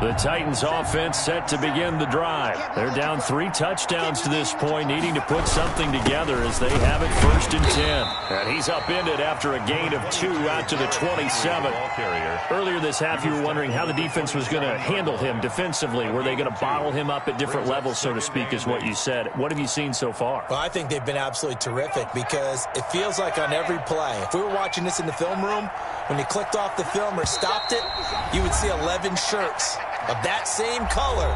The Titans offense set to begin the drive. They're down 3 touchdowns to this point, needing to put something together as they have it 1st and 10. And he's upended after a gain of 2 out to the 27. Earlier this half, you were wondering how the defense was going to handle him defensively. Were they going to bottle him up at different levels, so to speak, is what you said. What have you seen so far? Well, I think they've been absolutely terrific because it feels like on every play, if we were watching this in the film room, when you clicked off the film or stopped it, you would see 11 shirts of that same color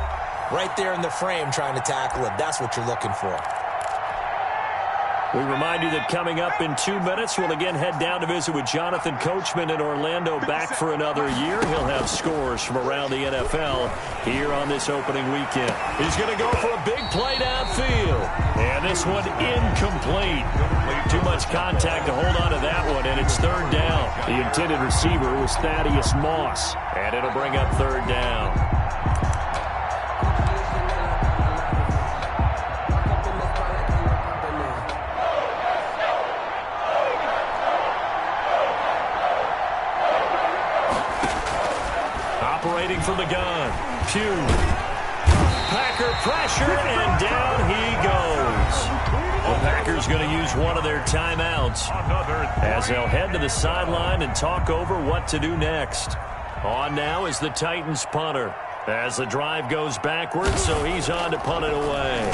right there in the frame trying to tackle it. That's what you're looking for. We remind you that coming up in 2 minutes, we'll again head down to visit with Jonathan Coachman in Orlando, back for another year. He'll have scores from around the NFL here on this opening weekend. He's going to go for a big play downfield. And this one incomplete. Too much contact to hold on to that one, and it's 3rd down. The intended receiver was Thaddeus Moss, and it'll bring up 3rd down. Operating from the gun, Pugh. Packer pressure, and down he goes. The Packers going to use one of their timeouts as they'll head to the sideline and talk over what to do next. On now is the Titans punter as the drive goes backwards, so he's on to punt it away.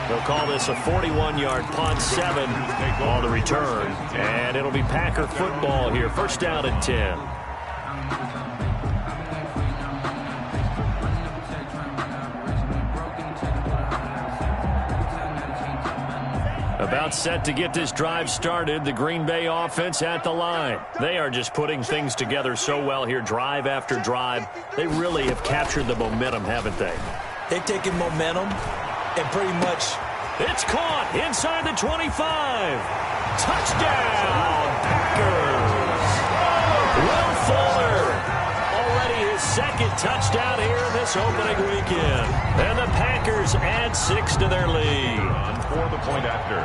They'll call this a 41-yard punt, 7 on the return. And it'll be Packer football here. 1st down and 10. About set to get this drive started, the Green Bay offense at the line. They are just putting things together so well here, drive after drive. They really have captured the momentum, haven't they? They've taken momentum and pretty much... It's caught inside the 25. Touchdown, Packers. Will Fuller, already his 2nd touchdown here in this opening weekend. And the Packers add 6 to their lead. For the point after.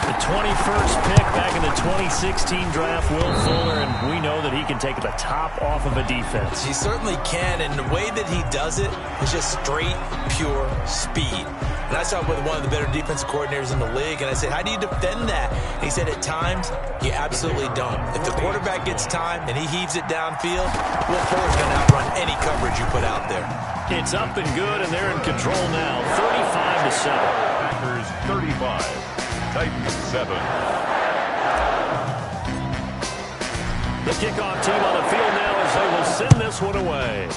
The 21st pick back in the 2016 draft, Will Fuller, and we know that he can take the top off of a defense. He certainly can, and the way that he does it is just straight, pure speed. And I saw with one of the better defensive coordinators in the league, and I said, how do you defend that? And he said, at times, you absolutely don't. If the quarterback gets time and he heaves it downfield, Will Fuller's going to outrun any coverage you put out there. It's up and good, and they're in control now, 35-7. Packers 35. Titans 7. The kickoff team on the field now as they will send this one away.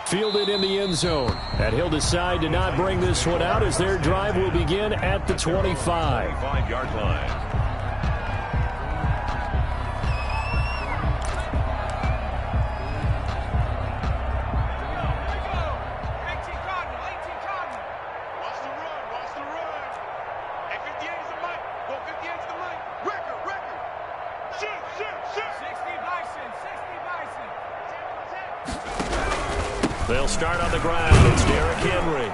Fielded in the end zone. And he'll decide to not bring this one out as their drive will begin at the 25. 25-yard line. They'll start on the ground. It's Derrick Henry.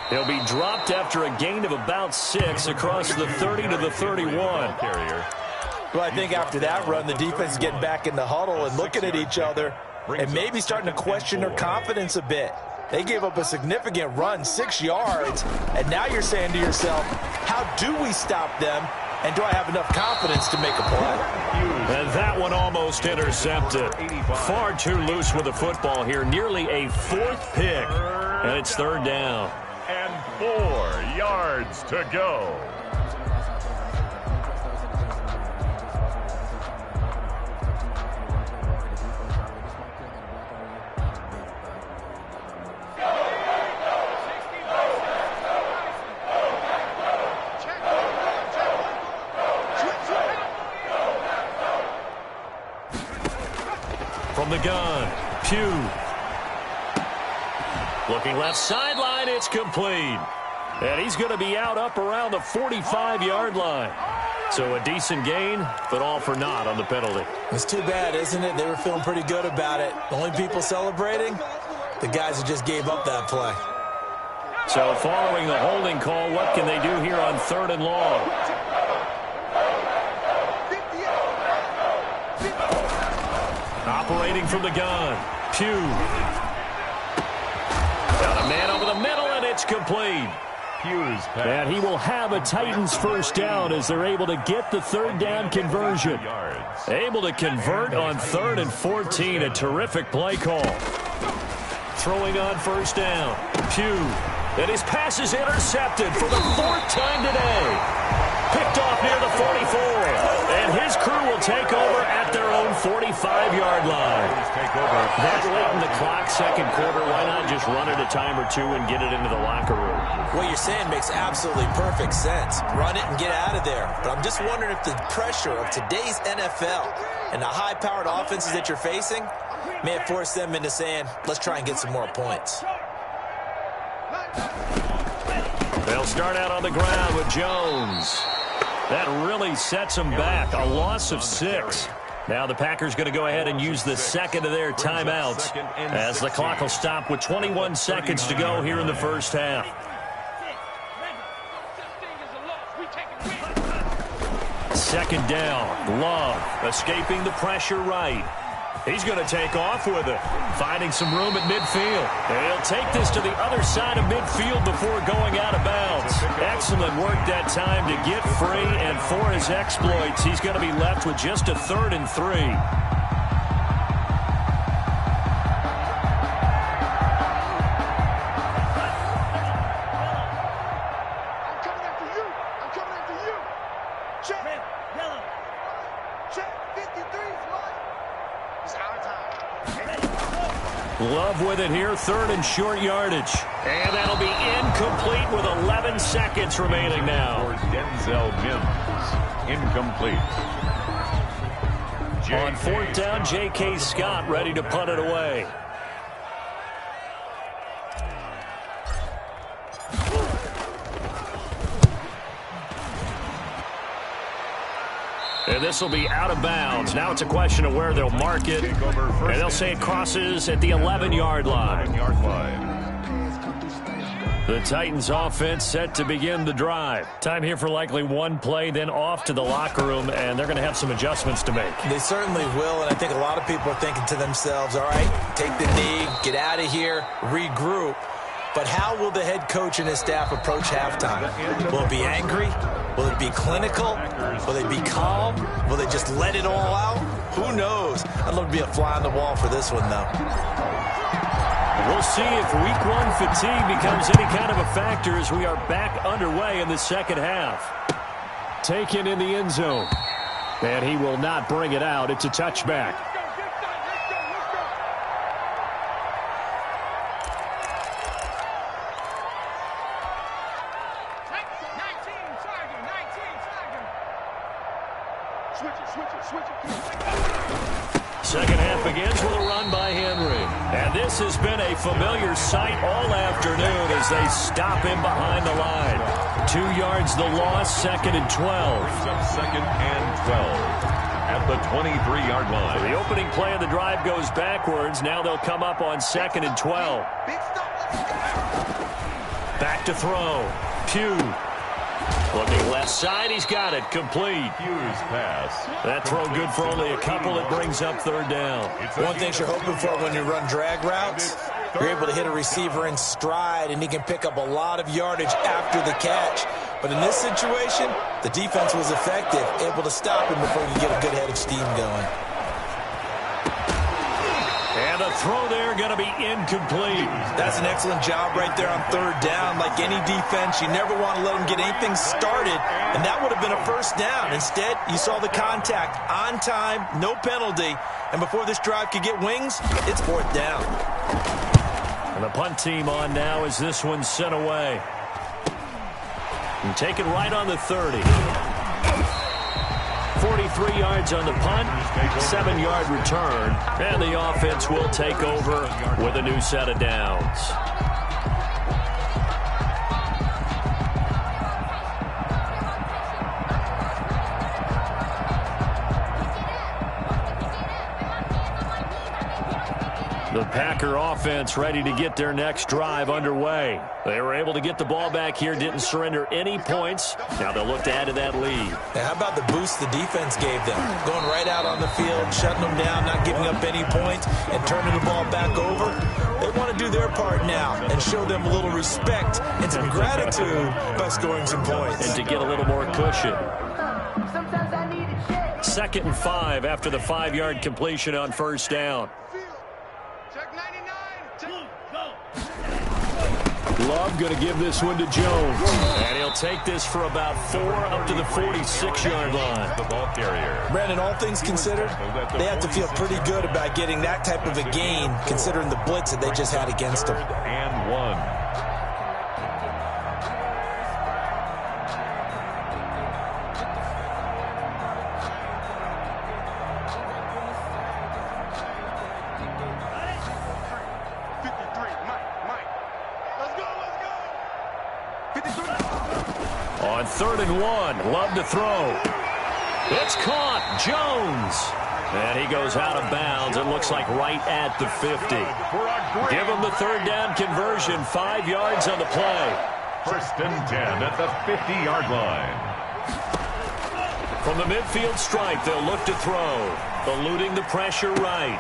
He'll be dropped after a gain of about 6 across the 30 to the 31. Well, I think after that run, the defense is getting back in the huddle and looking at each other and maybe starting to question their confidence a bit. They gave up a significant run, 6 yards, and now you're saying to yourself, how do we stop them? And do I have enough confidence to make a play? And that one almost intercepted. Far too loose with the football here. Nearly a 4th pick. And it's 3rd down. And 4 yards to go. From the gun, Pugh. Looking left sideline, it's complete. And he's going to be out up around the 45-yard line. So a decent gain, but all for naught on the penalty. It's too bad, isn't it? They were feeling pretty good about it. The only people celebrating, the guys who just gave up that play. So following the holding call, what can they do here on 3rd and long? Operating from the gun. Pugh. Got a man over the middle, and it's complete. And he will have a Titans first down as they're able to get the 3rd down conversion. Able to convert on 3rd and 14. A terrific play call. Throwing on 1st down. Pugh. And his pass is intercepted for the 4th time today. Picked off near the 44. And his crew will take over at their own 45-yard line. That late in the clock, 2nd quarter, why not just run it a time or two and get it into the locker room? What you're saying makes absolutely perfect sense. Run it and get out of there. But I'm just wondering if the pressure of today's NFL and the high-powered offenses that you're facing may have forced them into saying, let's try and get some more points. They'll start out on the ground with Jones. That really sets them back. A loss of 6. Now the Packers going to go ahead and use the 2nd of their timeouts as the clock will stop with 21 seconds to go here in the first half. Second down. Love escaping the pressure right. He's going to take off with it, finding some room at midfield. And he'll take this to the other side of midfield before going out of bounds. Excellent work that time to get free, and for his exploits, he's going to be left with just a 3rd and 3. Love with it here, 3rd and short yardage. And that'll be incomplete with 11 seconds remaining now. Denzel Mims, incomplete. On 4th down, J.K. Scott ready to punt it away. And this will be out of bounds. Now it's a question of where they'll mark it. And they'll say it crosses at the 11-yard line. The Titans offense set to begin the drive. Time here for likely one play, then off to the locker room, and they're going to have some adjustments to make. They certainly will, and I think a lot of people are thinking to themselves, all right, take the knee, get out of here, regroup. But how will the head coach and his staff approach halftime? Will it be angry? Will it be clinical? Will they be calm? Will they just let it all out? Who knows? I'd love to be a fly on the wall for this one, though. We'll see if week 1 fatigue becomes any kind of a factor as we are back underway in the second half. Taken in the end zone. And he will not bring it out. It's a touchback. Second half begins with a run by Henry. And this has been a familiar sight all afternoon as they stop him behind the line. 2 yards the loss, 2nd and 12. 2nd and 12 at the 23-yard line. The opening play of the drive goes backwards. Now they'll come up on 2nd and 12. Back to throw. Pugh. Looking left side, he's got it. Complete. Hughes pass. That throw good for only a couple. It brings up 3rd down. One thing you're hoping for when you run drag routes, you're able to hit a receiver in stride, and he can pick up a lot of yardage after the catch. But in this situation, the defense was effective, able to stop him before he could get a good head of steam going. And the throw there going to be incomplete. That's an excellent job right there on 3rd down. Like any defense, you never want to let them get anything started, and that would have been a first down. Instead, you saw the contact on time, no penalty, and before this drive could get wings, it's 4th down. And the punt team on now as this one's sent away. And taken right on the 30. 43 yards on the punt, 7-yard return, and the offense will take over with a new set of downs. The Packers Packer offense ready to get their next drive underway. They were able to get the ball back here, didn't surrender any points. Now they'll look to add to that lead. Now, how about the boost the defense gave them? Going right out on the field, shutting them down, not giving up any points, and turning the ball back over. They want to do their part now and show them a little respect and some gratitude by scoring some points. And to get a little more cushion. 2nd and 5 after the 5-yard completion on first down. Love going to give this one to Jones. And he'll take this for about 4 up to the 46-yard line. The ball carrier. Brandon, all things considered, they have to feel pretty good about getting that type of a gain, considering the blitz that they just had against them. And 1. On 3rd and 1, Love to throw. It's caught. Jones. And he goes out of bounds. It looks like right at the 50. Give him the 3rd down conversion. 5 yards on the play. 1st and 10 at the 50-yard line. From the midfield stripe, they'll look to throw. Eluding the pressure right.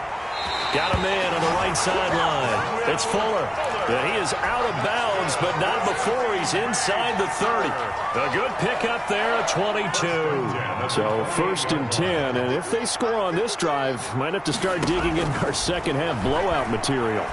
Got a man on the right sideline. It's Fuller. And he is out of bounds, but not before he's inside the 30. A good pickup there at 22. So 1st and 10, and if they score on this drive, might have to start digging in our second half blowout material.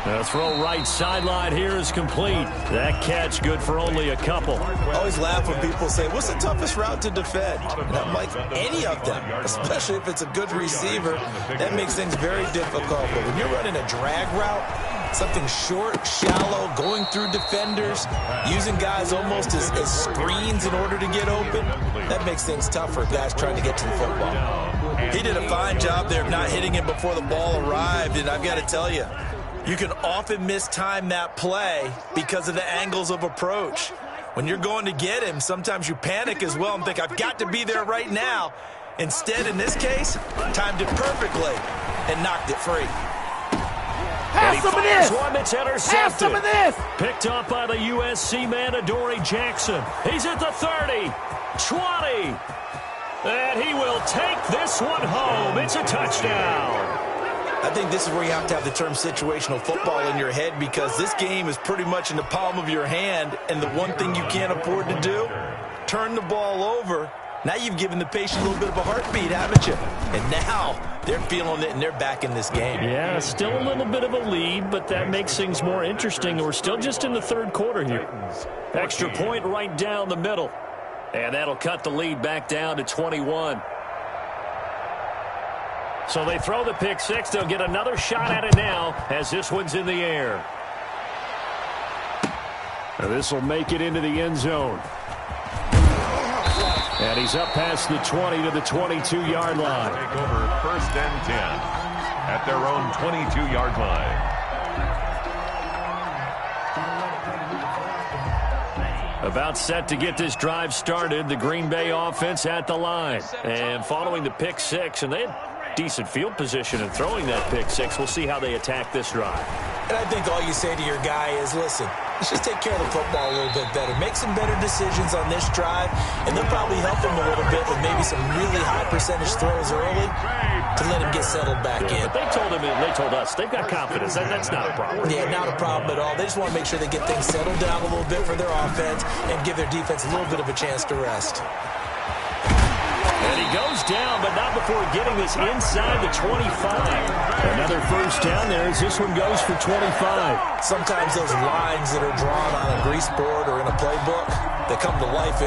The throw right sideline here is complete. That catch good for only a couple. I always laugh when people say, what's the toughest route to defend? And I'm like, any of them, especially if it's a good receiver. That makes things very difficult. But when you're running a drag route, something short, shallow, going through defenders, using guys almost as screens in order to get open, that makes things tough for guys trying to get to the football. He did a fine job there of not hitting him before the ball arrived, and I've got to tell you, you can often mistime that play because of the angles of approach. When you're going to get him, sometimes you panic as well and think, I've got to be there right now. Instead, in this case, timed it perfectly and knocked it free. Have some of this! One that's intercepted. Have some of this! Picked up by the USC man, Adoree Jackson. He's at the 30, 20. And he will take this one home. It's a touchdown. I think this is where you have to have the term situational football in your head, because this game is pretty much in the palm of your hand, and the one thing you can't afford to do, turn the ball over. Now you've given the patient a little bit of a heartbeat, haven't you? And now they're feeling it, and they're back in this game. Yeah, still a little bit of a lead, but that makes things more interesting. We're still just in the 3rd quarter here. Extra point right down the middle. And that'll cut the lead back down to 21. So they throw the pick six. They'll get another shot at it now as this one's in the air. This will make it into the end zone. And he's up past the 20 to the 22-yard line. Take over 1st and 10 at their own 22-yard line. About set to get this drive started. The Green Bay offense at the line. And following the pick six, and they had decent field position in throwing that pick six. We'll see how they attack this drive. And I think all you say to your guy is, listen, let's just take care of the football a little bit better. Make some better decisions on this drive, and they'll probably help him a little bit with maybe some really high percentage throws early to let him get settled back in. But they told him, and they told us, they've got confidence. That's not a problem. Yeah, not a problem at all. They just want to make sure they get things settled down a little bit for their offense and give their defense a little bit of a chance to rest. And he goes down, but not before getting this inside the 25. Another first down there as this one goes for 25. Sometimes those lines that are drawn on a grease board or in a playbook, they come to life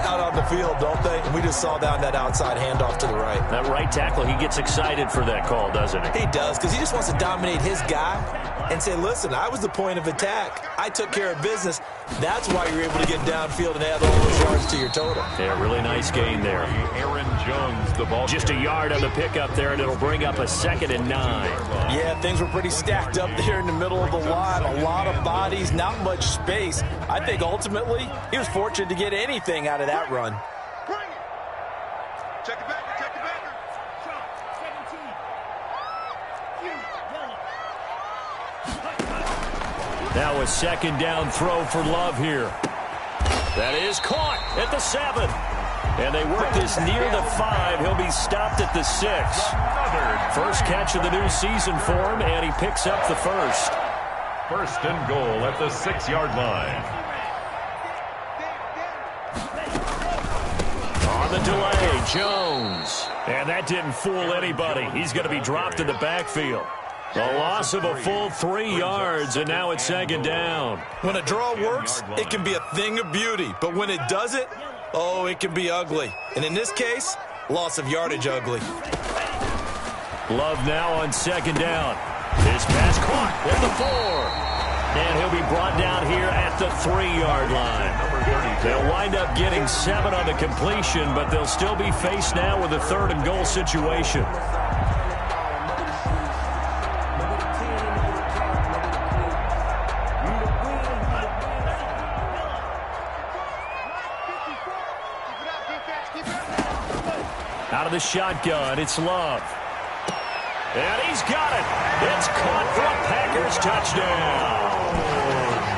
out on the field, don't they? And we just saw down that outside handoff to the right. That right tackle, he gets excited for that call, doesn't he? He does, because he just wants to dominate his guy and say, listen, I was the point of attack. I took care of business. That's why you're able to get downfield and add all those yards to your total. Yeah, really nice gain there. Aaron Jones, the ball. Just a yard on the pickup there, and it'll bring up a 2nd and 9. Yeah, things were pretty stacked up there in the middle of the line. A lot of bodies, not much space. I think ultimately he was fortunate to get anything out of that run. Check it back, check it back. Now a second down throw for Love here. That is caught at the 7. And they work this near the 5. He'll be stopped at the 6. First catch of the new season for him, and he picks up the first. First and goal at the 6-yard line. On the delay, Jones. And that didn't fool anybody. He's going to be dropped in the backfield. A loss of a full 3 yards, and now it's second down. When a draw works, it can be a thing of beauty. But when it doesn't, oh, it can be ugly. And in this case, loss of yardage ugly. Love now on second down. His pass caught at the 4. And he'll be brought down here at the 3-yard line. They'll wind up getting 7 on the completion, but they'll still be faced now with a 3rd and goal situation. Out of the shotgun, it's Love. And he's got it. It's caught for a Packers touchdown.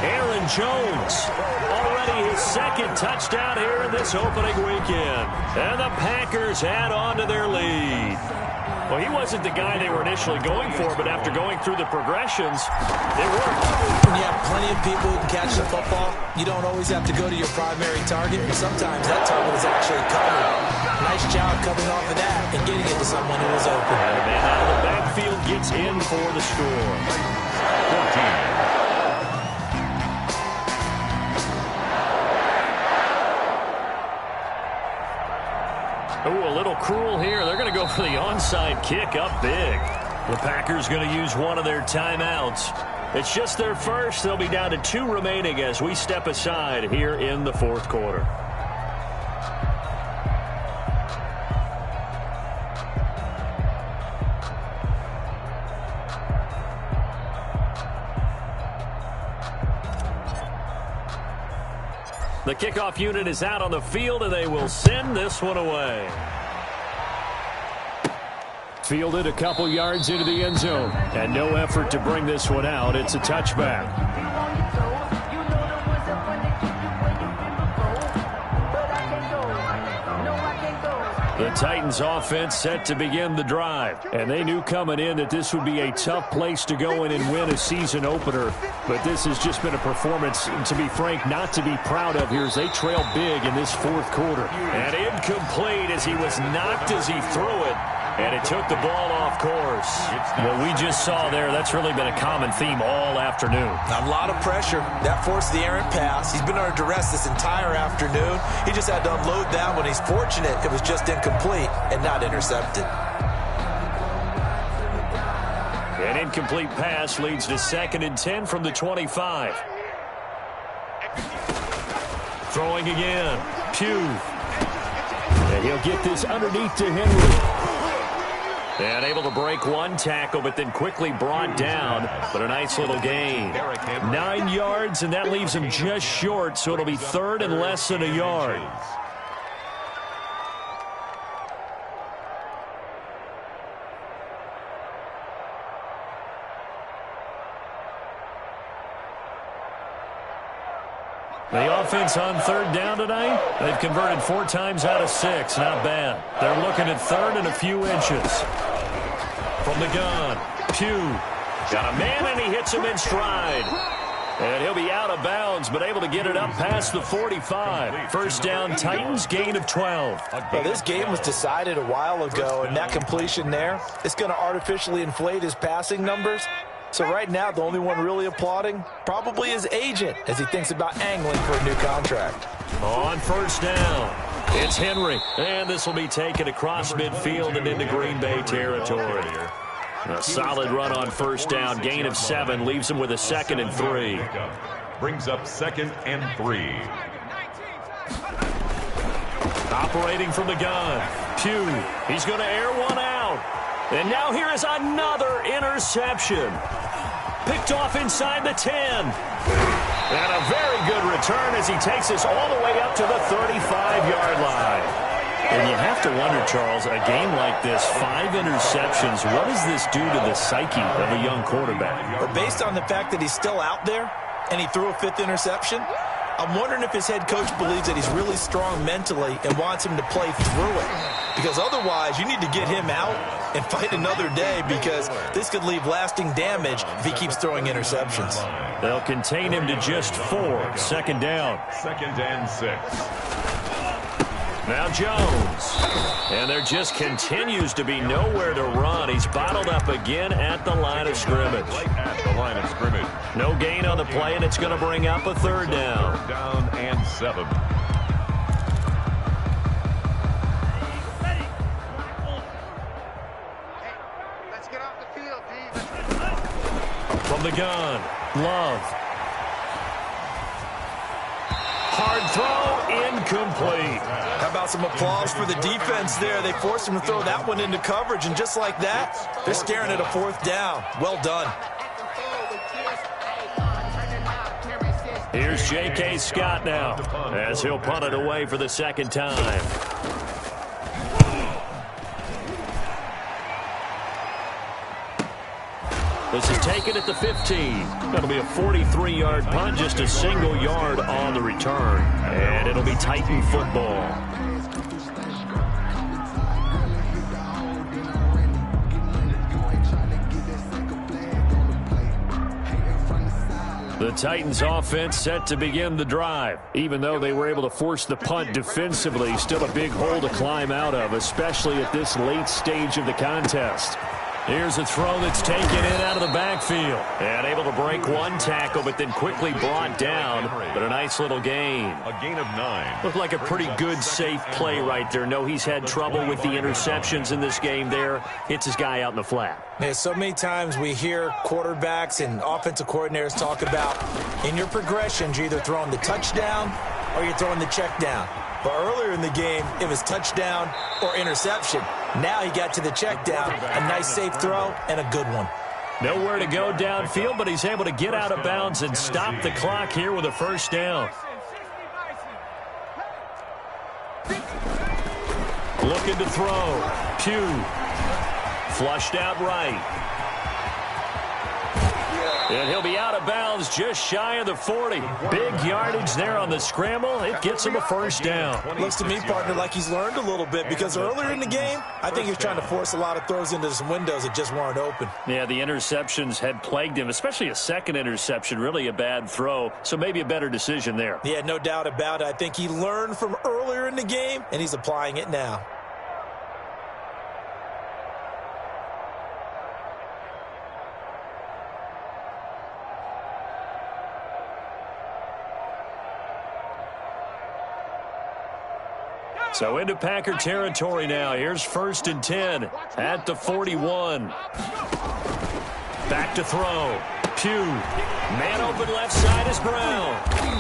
Aaron Jones, already his 2nd touchdown here in this opening weekend. And the Packers add on to their lead. Well, he wasn't the guy they were initially going for, but after going through the progressions, it worked. When you have plenty of people who can catch the football, you don't always have to go to your primary target, and sometimes that target is actually covered. Nice job coming off of that and getting it to someone who was open. And the man out of the backfield gets in for the score. 14. Ooh, a little cruel here. They're going to go for the onside kick up big. The Packers going to use one of their timeouts. It's just their first. They'll be down to 2 remaining as we step aside here in the 4th quarter. The kickoff unit is out on the field, and they will send this one away. Fielded a couple yards into the end zone, and no effort to bring this one out. It's a touchback. The Titans offense set to begin the drive, and they knew coming in that this would be a tough place to go in and win a season opener. But this has just been a performance, to be frank, not to be proud of here as they trail big in this 4th quarter. And incomplete as he was knocked as he threw it, and it took the ball off course. What we just saw there, that's really been a common theme all afternoon. A lot of pressure. That forced the errant pass. He's been under duress this entire afternoon. He just had to unload that one. He's fortunate it was just incomplete and not intercepted. An incomplete pass leads to 2nd and 10 from the 25. Throwing again. Pugh. And he'll get this underneath to Henry. And able to break one tackle, but then quickly brought down. But a nice little gain. 9 yards, and that leaves him just short, so it'll be 3rd and less than a yard. The offense on 3rd down tonight, they've converted 4 times out of 6. Not bad. They're looking at 3rd and a few inches. From the gun, Pugh. Got a man, and he hits him in stride. And he'll be out of bounds, but able to get it up past the 45. First down, Titans, gain of 12. Well, this game was decided a while ago, and that completion there is going to artificially inflate his passing numbers. So right now, the only one really applauding probably his agent as he thinks about angling for a new contract. On first down, it's Henry. And this will be taken across midfield and into Green Bay territory. A solid run on first down, gain of 7, leaves him with a 2nd and 3. Brings up 2nd and 3. Operating from the gun, Pugh. He's going to air one out. And now here is another interception. Picked off inside the 10. And a very good return as he takes us all the way up to the 35-yard line. And you have to wonder, Charles, a game like this, 5 interceptions, what does this do to the psyche of a young quarterback? But based on the fact that he's still out there, and he threw a 5th interception. I'm wondering if his head coach believes that he's really strong mentally and wants him to play through it. Because otherwise, you need to get him out and fight another day, because this could leave lasting damage if he keeps throwing interceptions. They'll contain him to just 4. Second down. 2nd and 6. Now Jones. And there just continues to be nowhere to run. He's bottled up again at the line of scrimmage. Right at the line of scrimmage. No gain on the play, and it's going to bring up a 3rd down. 3rd down and 7. Let's get off the field, D. From the gun, Love. Hard throw, incomplete. How about some applause for the defense there? They forced him to throw that one into coverage, and just like that, they're staring at a 4th down. Well done. Here's J.K. Scott now, as he'll punt it away for the 2nd time. This is taken at the 15. That'll be a 43-yard punt, just a single yard on the return. And it'll be Titan football. The Titans offense set to begin the drive. Even though they were able to force the punt defensively, still a big hole to climb out of, especially at this late stage of the contest. Here's a throw that's taken in out of the backfield. And able to break one tackle, but then quickly brought down. But a nice little gain. A gain of 9. Looked like a pretty good, safe play right there. No, he's had trouble with the interceptions in this game there. Hits his guy out in the flat. Man, so many times we hear quarterbacks and offensive coordinators talk about, in your progressions, you're either throwing the touchdown or you're throwing the check down. But earlier in the game, it was touchdown or interception. Now he got to the check down, a nice safe throw, and a good one. Nowhere to go downfield, but he's able to get out of bounds and stop the clock here with a 1st down. Looking to throw. Pugh. Flushed out right. And he'll be out of bounds just shy of the 40. Big yardage there on the scramble. It gets him a 1st down. Looks to me, partner, like he's learned a little bit, because earlier in the game, I think he was trying to force a lot of throws into some windows that just weren't open. Yeah, the interceptions had plagued him, especially a 2nd interception, really a bad throw. So maybe a better decision there. Yeah, no doubt about it. I think he learned from earlier in the game, and he's applying it now. So into Packer territory now. Here's 1st and 10 at the 41. Back to throw. Pugh. Man open left side is Brown.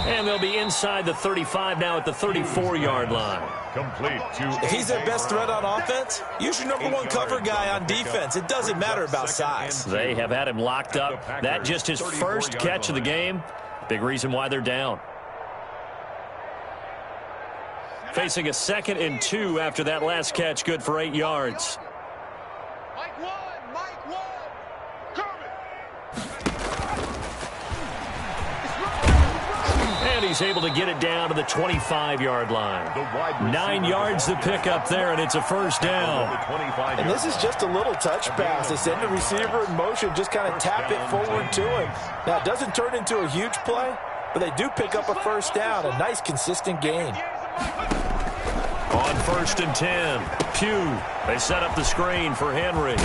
And they'll be inside the 35 now at the 34-yard line. Complete to... If he's their best threat on offense, use your #1 cover guy on defense. It doesn't matter about size. They have had him locked up. That just his 1st catch of the game. Big reason why they're down. Facing a 2nd and 2 after that last catch, good for 8 yards. Mike one, coming. And he's able to get it down to the 25-yard line. 9 yards to pick up there, and it's a 1st down. And this is just a little touch pass. They send the receiver in motion, just kind of tap it forward to him. Now, it doesn't turn into a huge play, but they do pick up a 1st down, a nice, consistent gain. On 1st and 10, Pugh. They set up the screen for Henry.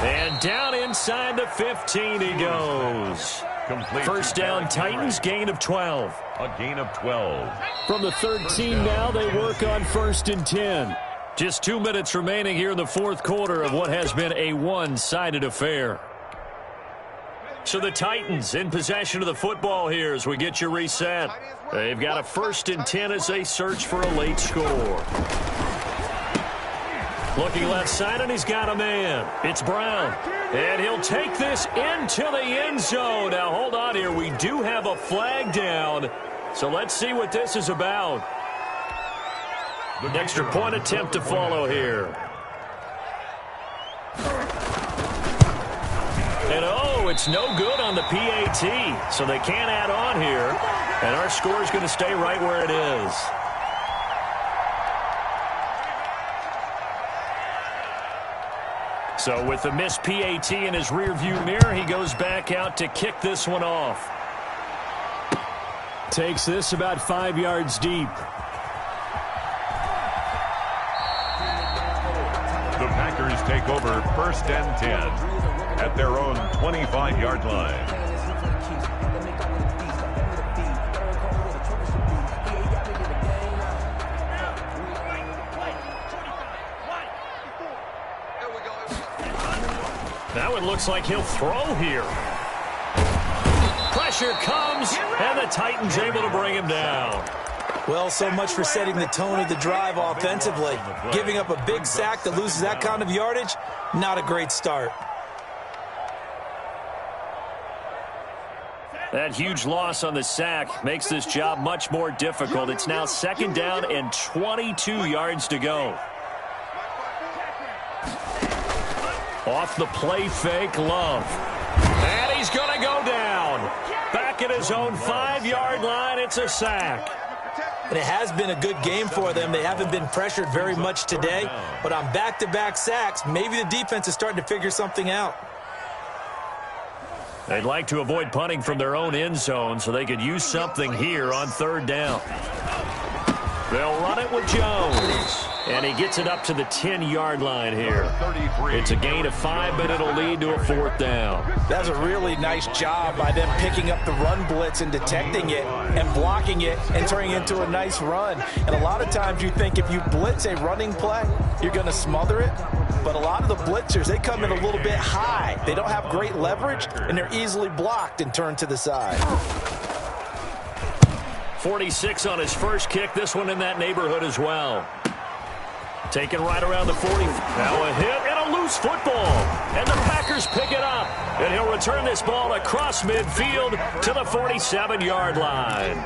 And down inside the 15 he goes. Complete. 1st down, Titans, gain of 12. A gain of 12. From the 13 now, they work on 1st and 10. Just 2 minutes remaining here in the 4th quarter of what has been a one-sided affair. So the Titans in possession of the football here as we get you reset. They've got a 1st and 10 as they search for a late score. Looking left side, and he's got a man. It's Brown. And he'll take this into the end zone. Now, hold on here. We do have a flag down. So let's see what this is about. An extra point attempt to follow here. And it's no good on the PAT, so they can't add on here, and our score is going to stay right where it is. So with the missed PAT in his rearview mirror, he goes back out to kick this one off. Takes this about 5 yards deep. The Packers take over 1st and 10 at their own 25-yard line. Now it looks like he'll throw here. Pressure comes, and the Titans able to bring him down. Well, so much for setting the tone of the drive offensively. Giving up a big sack that loses that kind of yardage, not a great start. That huge loss on the sack makes this job much more difficult. It's now 2nd down and 22 yards to go. Off the play fake, Love. And he's going to go down. Back at his own 5-yard line, it's a sack. And it has been a good game for them. They haven't been pressured very much today, but on back-to-back sacks, maybe the defense is starting to figure something out. They'd like to avoid punting from their own end zone so they could use something here on 3rd down. They'll run it with Jones. And he gets it up to the 10-yard line here. It's a gain of 5, but it'll lead to a 4th down. That's a really nice job by them picking up the run blitz and detecting it and blocking it and turning it into a nice run. And a lot of times you think if you blitz a running play, you're going to smother it. But a lot of the blitzers, they come in a little bit high. They don't have great leverage, and they're easily blocked and turned to the side. 46 on his first kick. This one in that neighborhood as well. Taken right around the 40. Now a hit and a loose football. And the Packers pick it up. And he'll return this ball across midfield to the 47-yard line.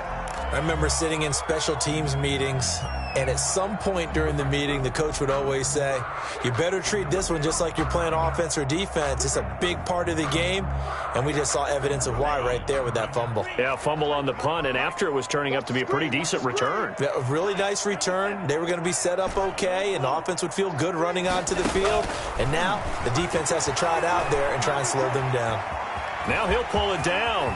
I remember sitting in special teams meetings, and at some point during the meeting, the coach would always say, you better treat this one just like you're playing offense or defense. It's a big part of the game, and we just saw evidence of why right there with that fumble. Yeah, fumble on the punt, and after it was turning up to be a pretty decent return. Yeah, a really nice return. They were going to be set up okay, and the offense would feel good running onto the field. And now the defense has to try it out there and try and slow them down. Now he'll pull it down.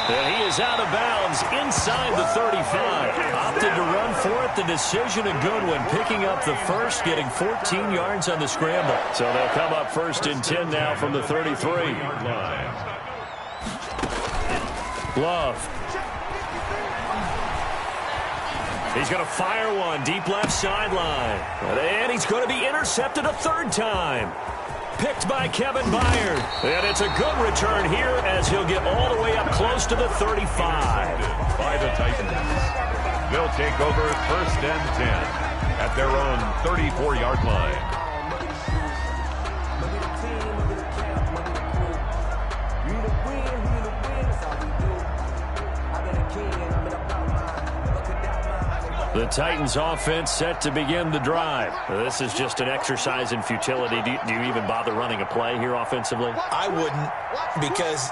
And he is out of bounds inside the 35. Opted to run for it. The decision a good one. Picking up the first, getting 14 yards on the scramble. So they'll come up 1st and 10 now from the 33. Love. He's going to fire one deep left sideline. And he's going to be intercepted a 3rd time. Picked by Kevin Byard. And it's a good return here as he'll get all the way up close to the 35. By the Titans. They'll take over 1st and 10 at their own 34-yard line. The Titans offense set to begin the drive. This is just an exercise in futility. Do you even bother running a play here offensively? I wouldn't, because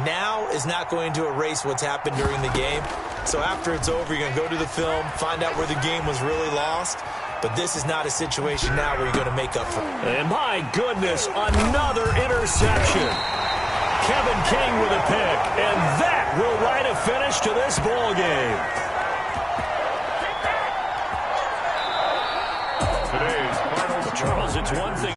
now is not going to erase what's happened during the game. So after it's over, you're going to go to the film, find out where the game was really lost. But this is not a situation now where you're going to make up for it. And my goodness, another interception. Kevin King with a pick, and that will write a finish to this ball game. Charles, it's one thing.